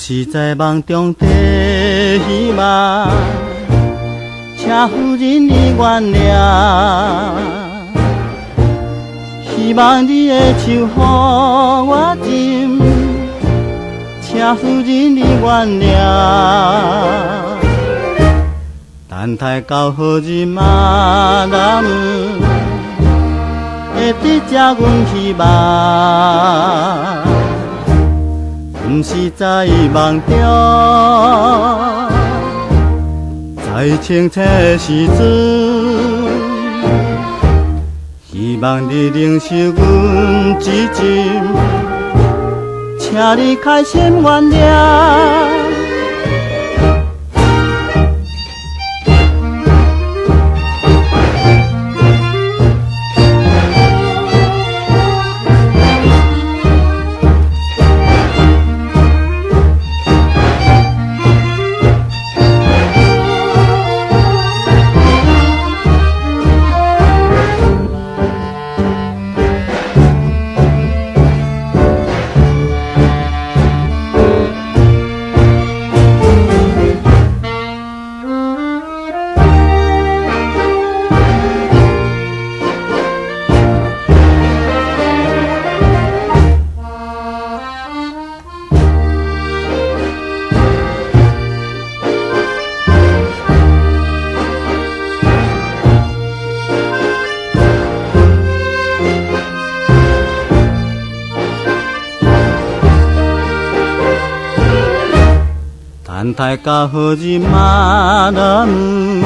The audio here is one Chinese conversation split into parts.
是在梦中的希望，请夫人你原谅，希望你的手予我枕，请夫人你原谅。等待到好日嘛那么，会得这阮希望。不是在梦中，在清醒的时阵，希望你忍受阮之情，请你开心原谅。等待到好日嘛那么，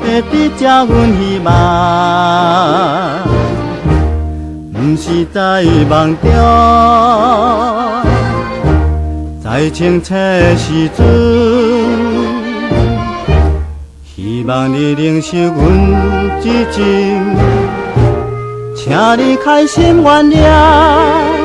会得这阮希望。不是在梦中，在清醒的时阵，希望你忍受阮之情，请你开心原谅。